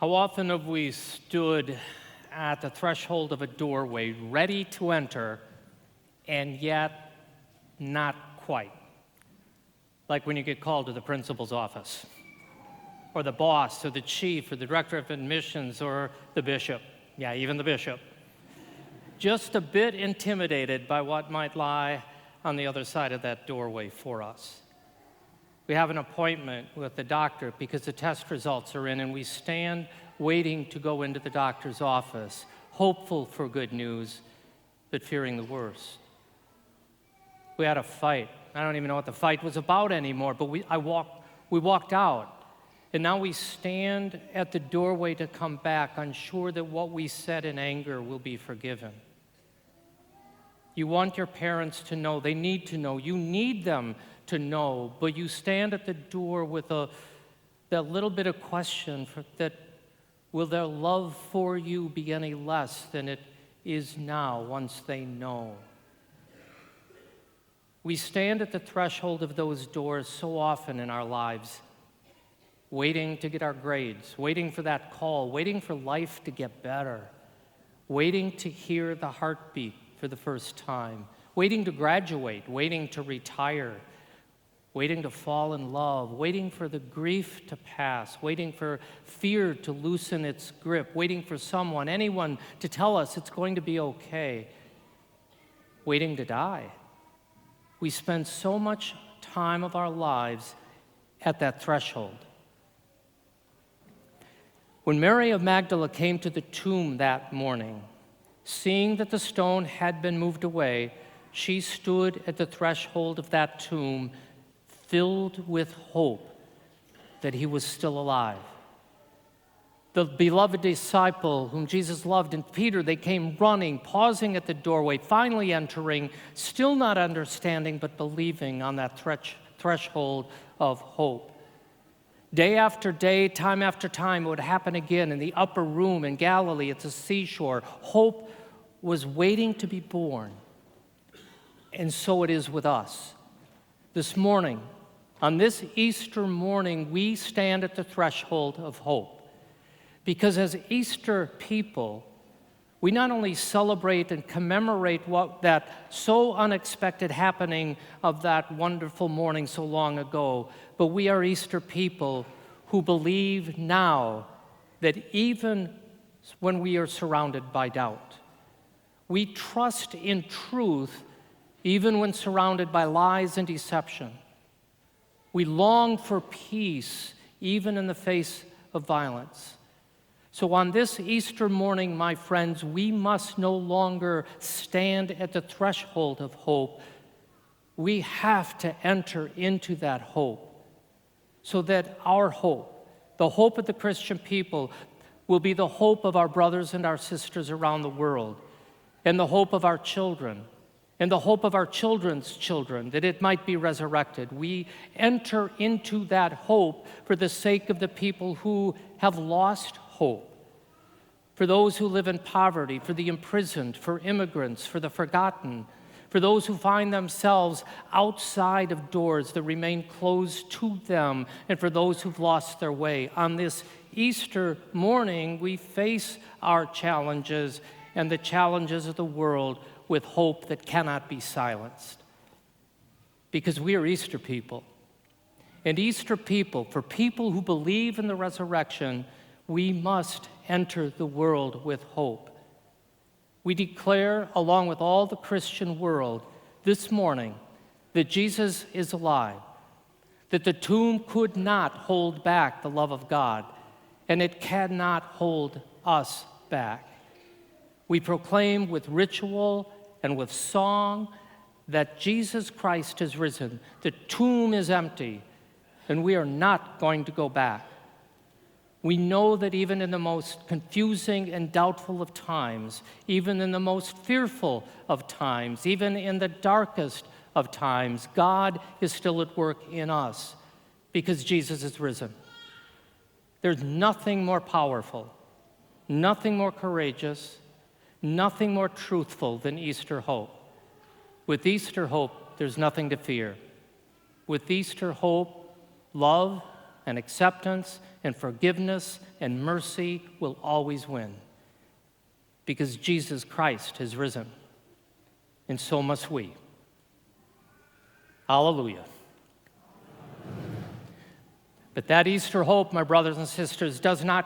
How often have we stood at the threshold of a doorway, ready to enter, and yet not quite? Like when you get called to the principal's office, or the boss, or the chief, or the director of admissions, or the bishop. Yeah, even the bishop. Just a bit intimidated by what might lie on the other side of that doorway for us. We have an appointment with the doctor because the test results are in, and we stand waiting to go into the doctor's office, hopeful for good news, but fearing the worst. We had a fight. I don't even know what the fight was about anymore, but we walked out, and now we stand at the doorway to come back, unsure that what we said in anger will be forgiven. You want your parents to know, they need to know, you need them to know, but you stand at the door with that little bit of question that will their love for you be any less than it is now once they know? We stand at the threshold of those doors so often in our lives, waiting to get our grades, waiting for that call, waiting for life to get better, waiting to hear the heartbeat for the first time, waiting to graduate, waiting to retire, waiting to fall in love, waiting for the grief to pass, waiting for fear to loosen its grip, waiting for someone, anyone, to tell us it's going to be okay, waiting to die. We spend so much time of our lives at that threshold. When Mary of Magdala came to the tomb that morning, seeing that the stone had been moved away, she stood at the threshold of that tomb, filled with hope that he was still alive. The beloved disciple whom Jesus loved and Peter, they came running, pausing at the doorway, finally entering, still not understanding but believing on that threshold of hope. Day after day, time after time, it would happen again in the upper room in Galilee at the seashore. Hope was waiting to be born. And so it is with us. This morning, on this Easter morning, we stand at the threshold of hope. Because as Easter people, we not only celebrate and commemorate that so unexpected happening of that wonderful morning so long ago, but we are Easter people who believe now that even when we are surrounded by doubt, we trust in truth even when surrounded by lies and deception. We long for peace even in the face of violence. So on this Easter morning, my friends, we must no longer stand at the threshold of hope. We have to enter into that hope so that our hope, the hope of the Christian people, will be the hope of our brothers and our sisters around the world, and the hope of our children, and the hope of our children's children, that it might be resurrected. We enter into that hope for the sake of the people who have lost hope, for those who live in poverty, for the imprisoned, for immigrants, for the forgotten, for those who find themselves outside of doors that remain closed to them, and for those who've lost their way. On this Easter morning, we face our challenges and the challenges of the world with hope that cannot be silenced. Because we are Easter people. And Easter people, for people who believe in the resurrection, we must enter the world with hope. We declare, along with all the Christian world, this morning that Jesus is alive, that the tomb could not hold back the love of God, and it cannot hold us back. We proclaim with ritual and with song that Jesus Christ is risen. The tomb is empty, and we are not going to go back. We know that even in the most confusing and doubtful of times, even in the most fearful of times, even in the darkest of times, God is still at work in us because Jesus is risen. There's nothing more powerful, nothing more courageous, nothing more truthful than Easter hope. With Easter hope, there's nothing to fear. With Easter hope, love and acceptance and forgiveness and mercy will always win, because Jesus Christ has risen, and so must we. Hallelujah. But that Easter hope, my brothers and sisters, does not